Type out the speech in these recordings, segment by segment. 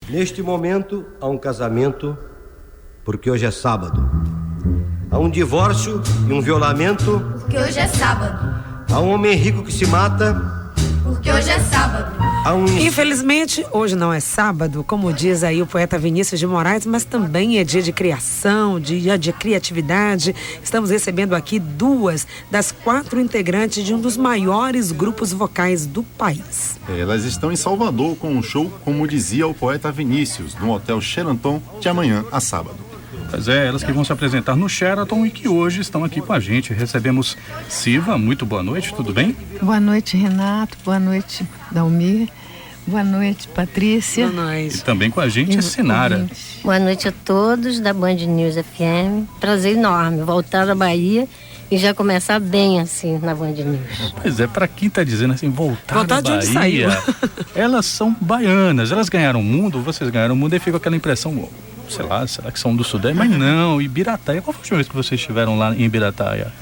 Neste momento, há um casamento, porque hoje é sábado. Há um divórcio e um violamento, porque hoje é sábado. Há um homem rico que se mata, porque hoje é sábado. Infelizmente, hoje não é sábado, como diz aí o poeta Vinícius de Moraes, mas também é dia de criação, dia de criatividade. Estamos recebendo aqui 2 das 4 integrantes de um dos maiores grupos vocais do país. Elas estão em Salvador com um show, como dizia o poeta Vinícius, no Hotel Sheraton, de amanhã a sábado. Pois é, elas que vão se apresentar no Sheraton e que hoje estão aqui com a gente. Recebemos Silva, muito boa noite, tudo bem? Boa noite, Renato, boa noite, Dalmir, boa noite, Patrícia. Boa noite. E também com a gente, Sinara. Boa noite a todos da Band News FM. Prazer enorme voltar da Bahia e já começar bem assim na Band News. Pois é, pra quem tá dizendo assim, voltar da de onde Bahia, saiu. Elas são baianas, elas ganharam o mundo, vocês ganharam o mundo e fica aquela impressão, sei lá, será que são do Sudeste? Mas não, Ibirataia, qual foi a última vez que vocês estiveram lá em Ibirataia?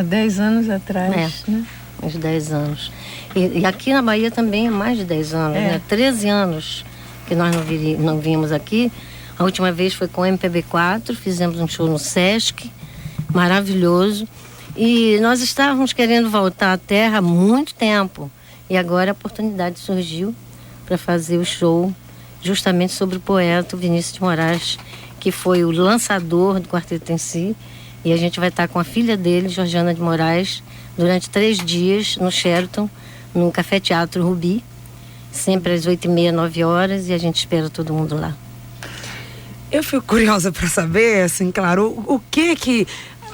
10 anos atrás, né? Uns 10 anos. E aqui na Bahia também é mais de 10 anos, né? 13 anos que nós não vimos aqui. A última vez foi com o MPB4, fizemos um show no Sesc, maravilhoso. E nós estávamos querendo voltar à terra há muito tempo. E agora a oportunidade surgiu para fazer o show justamente sobre o poeta Vinícius de Moraes, que foi o lançador do quarteto em si. E a gente vai estar com a filha dele, Georgiana de Moraes, durante 3 dias no Sheraton, no Café Teatro Rubi, sempre às 8h30, 9h, e a gente espera todo mundo lá. Eu fico curiosa para saber, assim, claro, o que,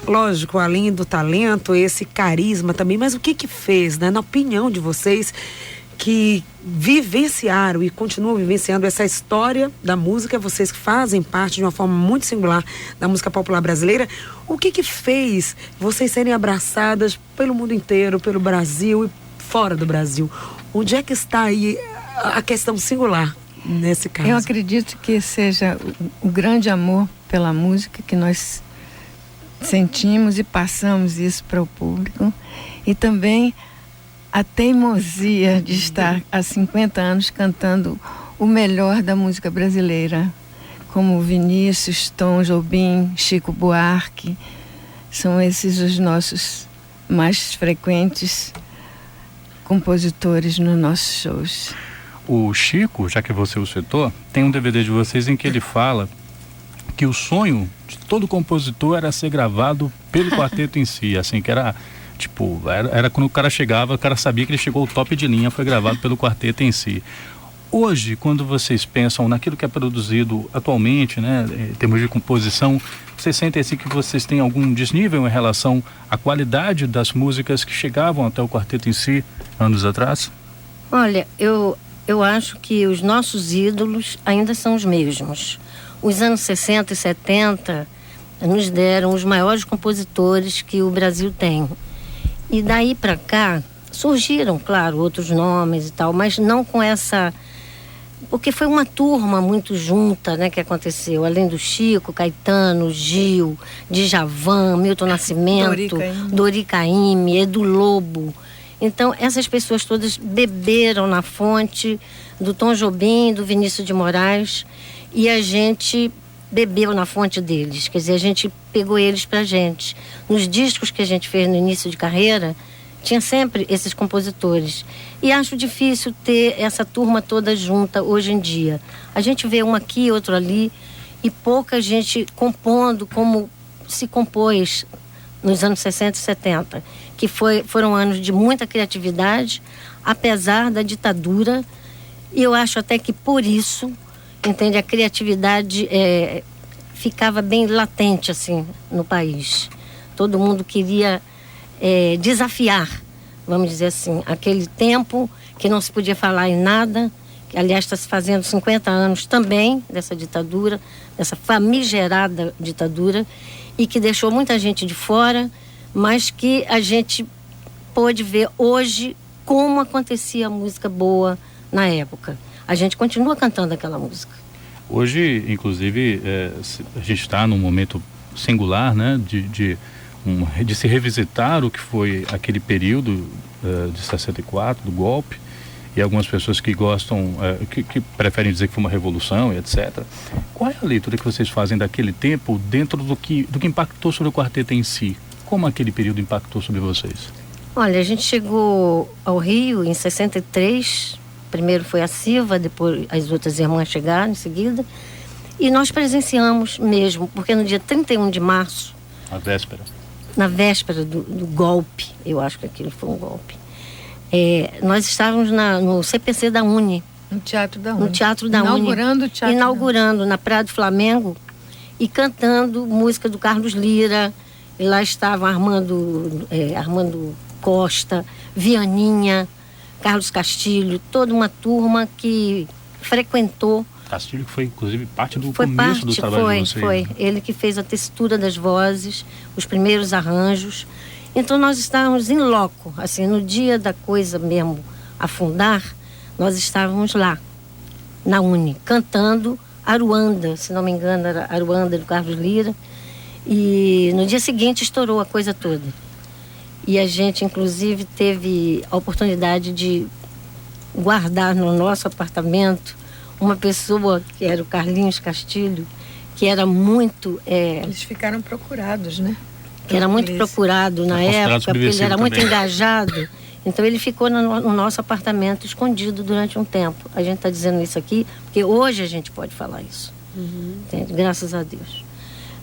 lógico, além do talento, esse carisma também, mas o que fez, né, na opinião de vocês, que vivenciaram e continuam vivenciando essa história da música, vocês que fazem parte de uma forma muito singular da música popular brasileira, o que fez vocês serem abraçadas pelo mundo inteiro, pelo Brasil e fora do Brasil? Onde é que está aí a questão singular nesse caso? Eu acredito que seja o grande amor pela música que nós sentimos e passamos isso para o público, e também a teimosia de estar há 50 anos cantando o melhor da música brasileira, como Vinícius, Tom Jobim, Chico Buarque. São esses os nossos mais frequentes compositores nos nossos shows. O Chico, já que você o citou, tem um DVD de vocês em que ele fala que o sonho de todo compositor era ser gravado pelo quarteto em si, assim, que era... Tipo, era quando o cara chegava, o cara sabia que ele chegou ao top de linha, foi gravado pelo quarteto em si. Hoje, quando vocês pensam naquilo que é produzido atualmente, né, em termos de composição, vocês sentem assim que vocês têm algum desnível em relação à qualidade das músicas que chegavam até o quarteto em si, anos atrás? Olha, eu acho que os nossos ídolos ainda são os mesmos. Os anos 60 e 70 nos deram os maiores compositores que o Brasil tem. E daí para cá surgiram, claro, outros nomes e tal, mas não com essa... Porque foi uma turma muito junta, né, que aconteceu. Além do Chico, Caetano, Gil, Djavan, Milton Nascimento, Dori Caymmi, Edu Lobo. Então, essas pessoas todas beberam na fonte do Tom Jobim, do Vinícius de Moraes, e a gente bebeu na fonte deles, quer dizer, a gente pegou eles pra gente. Nos discos que a gente fez no início de carreira, tinha sempre esses compositores. E acho difícil ter essa turma toda junta hoje em dia. A gente vê um aqui, outro ali, e pouca gente compondo como se compôs nos anos 60 e 70, que foram anos de muita criatividade, apesar da ditadura, e eu acho até que por isso, entende, a criatividade ficava bem latente assim no país. Todo mundo queria desafiar, vamos dizer assim, aquele tempo que não se podia falar em nada, que aliás está se fazendo 50 anos também dessa ditadura, dessa famigerada ditadura, e que deixou muita gente de fora, mas que a gente pôde ver hoje como acontecia a música boa na época. A gente continua cantando aquela música. Hoje, inclusive, a gente está num momento singular, né, de se revisitar o que foi aquele período de 64, do golpe, e algumas pessoas que gostam, que preferem dizer que foi uma revolução e etc. Qual é a leitura que vocês fazem daquele tempo dentro do que impactou sobre o quarteto em si? Como aquele período impactou sobre vocês? Olha, a gente chegou ao Rio em 63, primeiro foi a Silva, depois as outras irmãs chegaram em seguida, e nós presenciamos mesmo, porque no dia 31 de março, na véspera do golpe, eu acho que aquilo foi um golpe, nós estávamos no CPC da Uni. No Teatro da Uni. Inaugurando na Praia do Flamengo e cantando música do Carlos Lira. E lá estavam Armando Costa, Vianinha, Carlos Castilho, toda uma turma que frequentou. Castilho que foi inclusive parte do começo do trabalho de vocês. Foi ele que fez a textura das vozes, os primeiros arranjos. Então nós estávamos em loco, assim, no dia da coisa mesmo afundar, nós estávamos lá, na Uni, cantando Aruanda, se não me engano era Aruanda do Carlos Lira, e no dia seguinte estourou a coisa toda. E a gente, inclusive, teve a oportunidade de guardar no nosso apartamento uma pessoa que era o Carlinhos Castilho, que era muito... Eles ficaram procurados, né? Que era muito procurado na época, porque ele era muito engajado. Então ele ficou no nosso apartamento escondido durante um tempo. A gente está dizendo isso aqui, porque hoje a gente pode falar isso. Entende? Graças a Deus.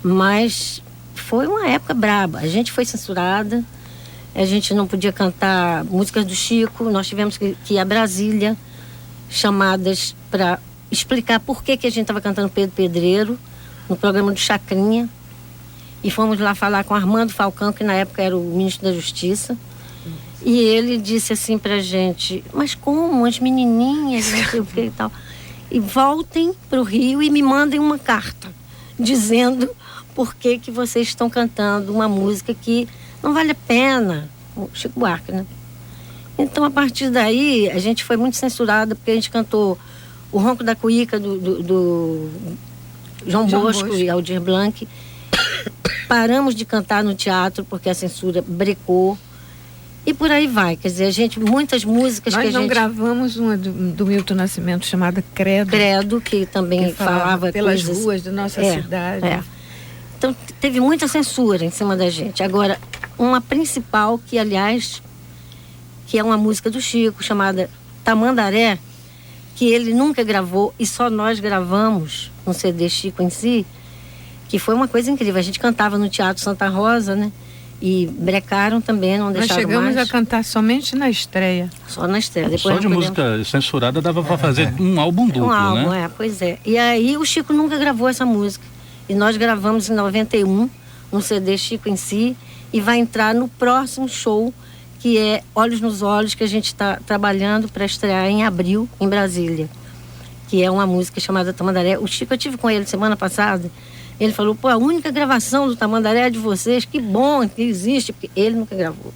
Mas foi uma época braba. A gente foi censurada, a gente não podia cantar músicas do Chico, nós tivemos que ir a Brasília, chamadas para explicar por que a gente estava cantando Pedro Pedreiro, no programa do Chacrinha. E fomos lá falar com Armando Falcão, que na época era o ministro da Justiça. E ele disse assim pra gente, mas como? As menininhas, não sei o que e tal. E voltem pro Rio e me mandem uma carta, dizendo por que vocês estão cantando uma música que não vale a pena. O Chico Buarque, né? Então, a partir daí, a gente foi muito censurada, porque a gente cantou O Ronco da Cuíca, do João Bosco e Aldir Blanc. Paramos de cantar no teatro porque a censura brecou e por aí vai, quer dizer, muitas músicas nós que a gente... Nós não gravamos uma do Milton Nascimento chamada Credo, que também falava pelas coisas... ruas da nossa cidade. Então teve muita censura em cima da gente. Agora, uma principal que, aliás, que é uma música do Chico chamada Tamandaré, que ele nunca gravou e só nós gravamos no CD Chico em si, que foi uma coisa incrível. A gente cantava no Teatro Santa Rosa, né? E brecaram também, não deixaram mais. Nós chegamos a cantar somente na estreia. Só na estreia. Depois só de música censurada dava para fazer um álbum duplo, né? Pois é. E aí o Chico nunca gravou essa música. E nós gravamos em 91, no CD Chico em si, e vai entrar no próximo show, que é Olhos nos Olhos, que a gente está trabalhando para estrear em abril, em Brasília. Que é uma música chamada Tamandaré. O Chico, eu tive com ele semana passada. Ele falou, a única gravação do Tamandaré é de vocês, que bom que existe, porque ele nunca gravou.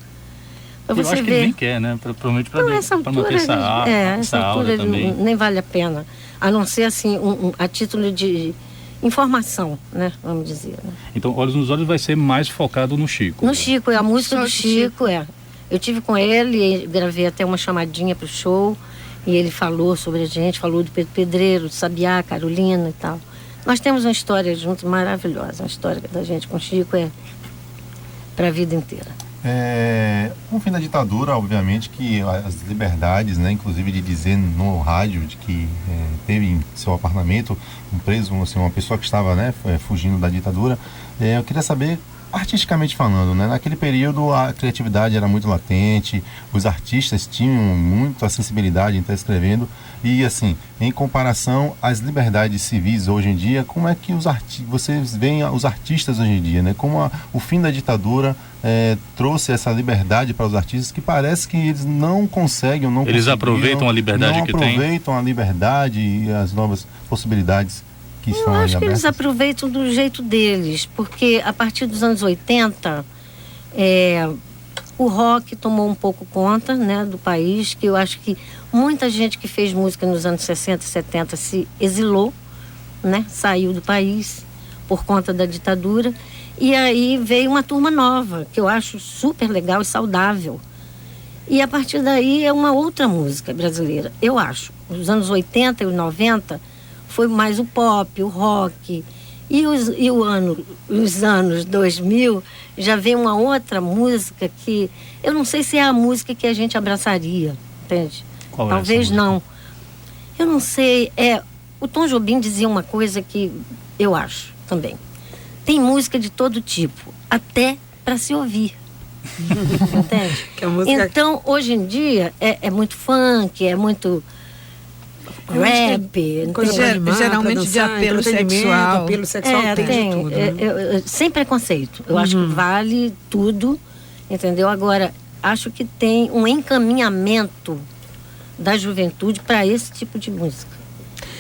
Pra você acho ver. Que ele nem quer, né? Provavelmente para manter essa aula também. Nem vale a pena. A não ser, assim, a título de informação, né? Vamos dizer. Né? Então, Olhos nos Olhos vai ser mais focado no Chico. No Chico, a música do Chico, Eu tive com ele, gravei até uma chamadinha pro show, e ele falou sobre a gente, falou do Pedro Pedreiro, de Sabiá, Carolina e tal. Nós temos uma história juntos maravilhosa. A história da gente com o Chico é para a vida inteira. Com o fim da ditadura, obviamente que as liberdades, né, inclusive de dizer no rádio de que teve em seu apartamento um preso, assim, uma pessoa que estava, né, fugindo da ditadura. Eu queria saber, artisticamente falando, né, naquele período a criatividade era muito latente, os artistas tinham muita sensibilidade em estar escrevendo e, assim, em comparação às liberdades civis hoje em dia, como é que vocês veem os artistas hoje em dia, né? Como o fim da ditadura trouxe essa liberdade para os artistas que parece que eles não conseguem, eles aproveitam a liberdade que têm? Aproveitam a liberdade e as novas possibilidades que estão aí abertas. Eu acho que eles aproveitam do jeito deles, porque a partir dos anos 80 o rock tomou um pouco conta, né, do país, que eu acho que muita gente que fez música nos anos 60 e 70 se exilou, né, saiu do país por conta da ditadura, e aí veio uma turma nova, que eu acho super legal e saudável, E a partir daí é uma outra música brasileira, eu acho. Os anos 80 e os 90 foi mais o pop, o rock. E os anos 2000 já veio uma outra música que eu não sei se é a música que a gente abraçaria, entende? Qual Talvez é essa música? não. Eu não sei. O Tom Jobim dizia uma coisa que eu acho também. Tem música de todo tipo, até para se ouvir. Entende? Que a música... Então, hoje em dia, é muito funk, é muito rap. Coisa entende? pra animar, geralmente pra dançar, de apelo entretenimento, sexual. apelo sexual tem de tudo. Né? Sem preconceito. Eu acho que vale tudo, entendeu? Agora, acho que tem um encaminhamento da juventude para esse tipo de música.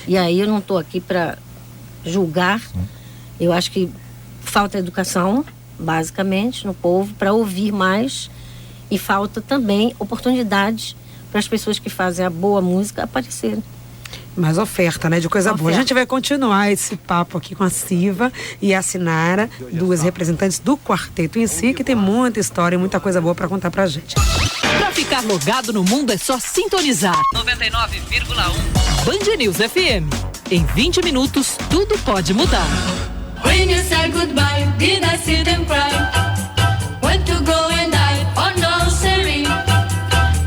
E aí eu não estou aqui para julgar. Eu acho que falta educação, basicamente, no povo, para ouvir mais. E falta também oportunidades para as pessoas que fazem a boa música aparecerem. Mais oferta, né? De coisa boa. A gente vai continuar esse papo aqui com a Siva e a Sinara, duas representantes do quarteto em si, que tem muita história e muita coisa boa para contar pra gente. Pra ficar logado no mundo é só sintonizar 99,1 Band News FM. Em 20 minutos, tudo pode mudar. When you say goodbye, did I see them cry? Went to go and die, oh no, sorry.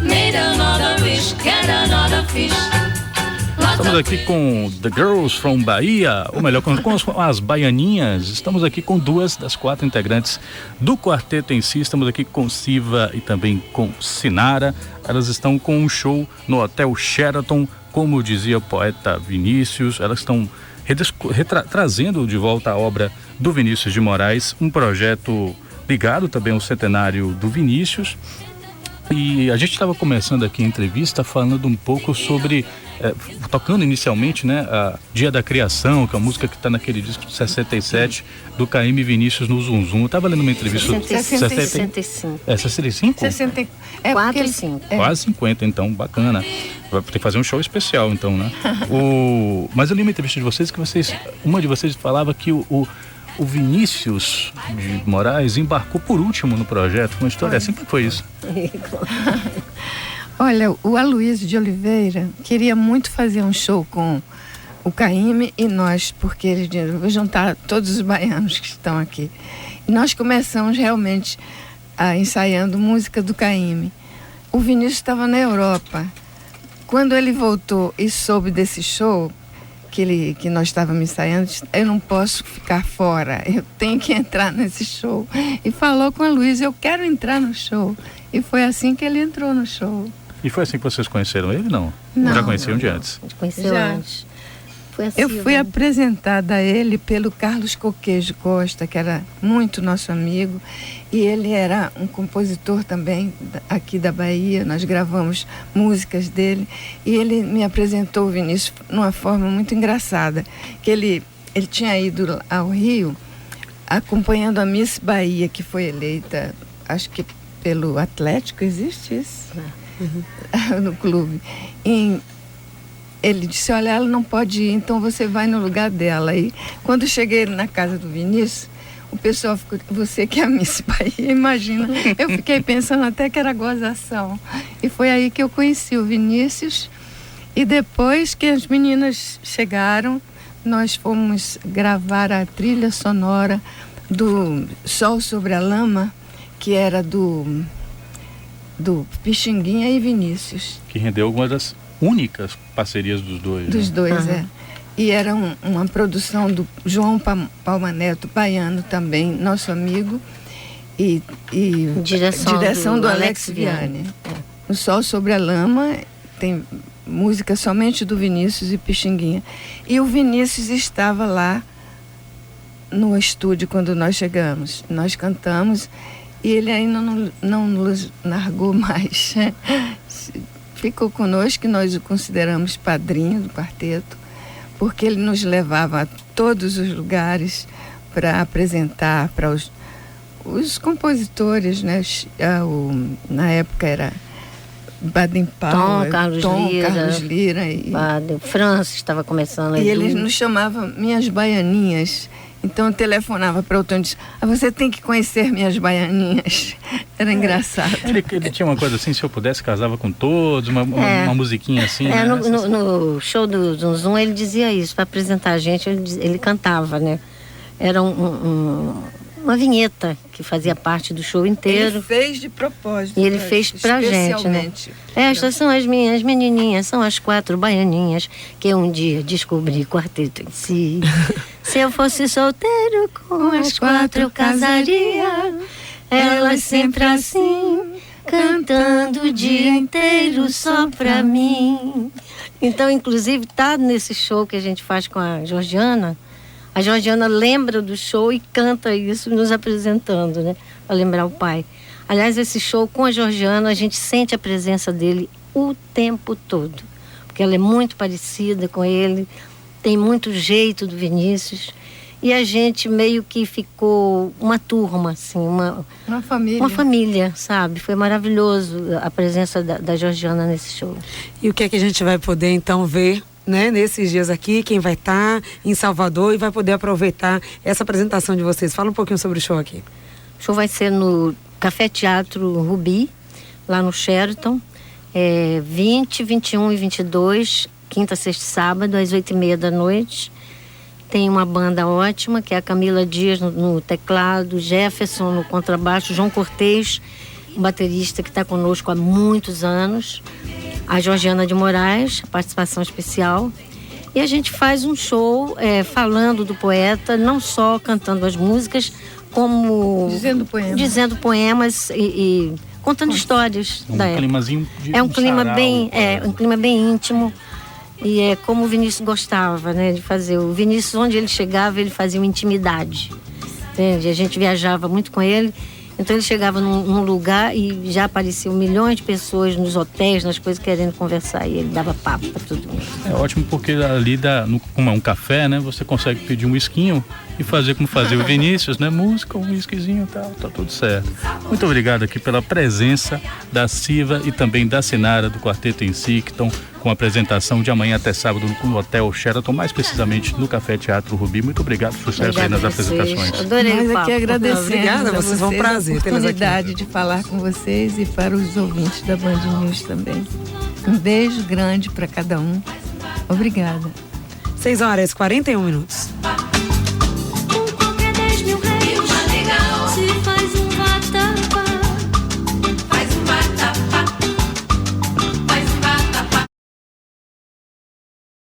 Made another wish, get another fish. Estamos aqui com The Girls from Bahia, ou melhor, com as baianinhas. Estamos aqui com duas das 4 integrantes do quarteto em si. Estamos aqui com Siva e também com Sinara. Elas estão com um show no Hotel Sheraton, como dizia o poeta Vinícius. Elas estão trazendo de volta a obra do Vinícius de Moraes, um projeto ligado também ao centenário do Vinícius. E a gente estava começando aqui a entrevista falando um pouco sobre, tocando inicialmente, né, a Dia da Criação, que é a música que está naquele disco de 67, do KM Vinícius no Zum Zum. Eu estava lendo uma entrevista... 65. 65? 60, 4 e 5. Quase 50, então, bacana. Vai ter que fazer um show especial, então, né? Mas eu li uma entrevista de vocês que uma de vocês falava que o Vinícius de Moraes embarcou por último no projeto. Uma história assim, que foi isso? Olha, o Aloysio de Oliveira queria muito fazer um show com o Caíme e nós, porque ele disse, vou juntar todos os baianos que estão aqui. E nós começamos realmente ensaiando música do Caíme. O Vinícius estava na Europa. Quando ele voltou e soube desse show que nós estávamos ensaiando, eu não posso ficar fora, eu tenho que entrar nesse show. E falou com a Luísa, eu quero entrar no show. E foi assim que ele entrou no show. E foi assim que vocês conheceram ele, não? Não. Já conheciam de antes? A gente conheceu Já. antes. Foi assim, Eu fui apresentada a ele pelo Carlos Coqueijo Costa, que era muito nosso amigo, e ele era um compositor também aqui da Bahia. Nós gravamos músicas dele e ele me apresentou o Vinícius numa forma muito engraçada, que ele tinha ido ao Rio acompanhando a Miss Bahia, que foi eleita, acho que pelo Atlético, existe isso? No clube. Ele disse, olha, ela não pode ir, então você vai no lugar dela. E quando cheguei na casa do Vinícius, o pessoal ficou, você que é a Miss Bahia, imagina. Eu fiquei pensando até que era gozação. E foi aí que eu conheci o Vinícius. E depois que as meninas chegaram, nós fomos gravar a trilha sonora do Sol sobre a Lama, que era do Pixinguinha e Vinícius. Que rendeu algumas das únicas parcerias dos dois. Dos né? dois, E era uma produção do João Palma Neto, baiano também, nosso amigo, e direção do Alex Vianney. O Sol sobre a Lama tem música somente do Vinícius e Pixinguinha. E o Vinícius estava lá no estúdio quando nós chegamos. Nós cantamos e ele ainda não nos largou mais. Ficou conosco, que nós o consideramos padrinho do quarteto, porque ele nos levava a todos os lugares para apresentar para os compositores, né? Na época era Baden Powell, Carlos Lira e Baden, França estava começando. E eles nos chamavam Minhas Baianinhas, Então eu telefonava para o Tony e disse, você tem que conhecer minhas baianinhas. Era engraçado. Ele tinha uma coisa assim, se eu pudesse, casava com todos, uma musiquinha assim. Né? No show do Zum ele dizia isso, para apresentar a gente, ele cantava, né? Era uma vinheta que fazia parte do show inteiro. Ele fez de propósito. E ele fez pra gente, né? Estas são as minhas menininhas, são as 4 baianinhas que um dia descobri quarteto em si. Se eu fosse solteiro com as 4 eu casaria. Elas sempre assim, cantando o dia inteiro só pra mim. Então, inclusive, tá nesse show que a gente faz com a Georgiana. A Georgiana lembra do show e canta isso nos apresentando, né? Para lembrar o pai. Aliás, esse show com a Georgiana, a gente sente a presença dele o tempo todo. Porque ela é muito parecida com ele, tem muito jeito do Vinícius. E a gente meio que ficou uma turma, assim, uma família. Uma família, sabe? Foi maravilhoso a presença da Georgiana nesse show. E o que é que a gente vai poder, então, ver, né, nesses dias aqui, quem vai estar em Salvador e vai poder aproveitar essa apresentação de vocês? Fala um pouquinho sobre o show aqui. O show vai ser no Café Teatro Rubi, lá no Sheraton, 20, 21 e 22, quinta, sexta e sábado, às 8h30 da noite. Tem uma banda ótima, que é a Camila Dias no teclado, Jefferson no contrabaixo, João Cortez, um baterista que está conosco há muitos anos, a Georgiana de Moraes, participação especial. E a gente faz um show falando do poeta, não só cantando as músicas, como dizendo poemas e contando histórias da época. Climazinho de um clima um clima bem íntimo. E é como o Vinícius gostava, né, de fazer. O Vinícius, onde ele chegava, ele fazia uma intimidade, entende? A gente viajava muito com ele, então ele chegava num lugar e já apareciam milhões de pessoas nos hotéis, nas coisas, querendo conversar, e ele dava papo para todo mundo. É ótimo porque ali como é um café, né, você consegue pedir um whiskinho e fazer como fazia o Vinícius, né, música, um whiskyzinho e tal, tá tudo certo. Muito obrigado aqui pela presença da Siva e também da Sinara, do Quarteto em Si, que estão com a apresentação de amanhã até sábado no Hotel Sheraton, mais precisamente no Café Teatro Rubi. Muito obrigado, sucesso aí nas apresentações. Adorei o papo. Nós aqui agradecemos. Obrigada, vocês vão prazer a oportunidade de falar com vocês e para os ouvintes da Band News também. Um beijo grande para cada um. Obrigada. 6h41.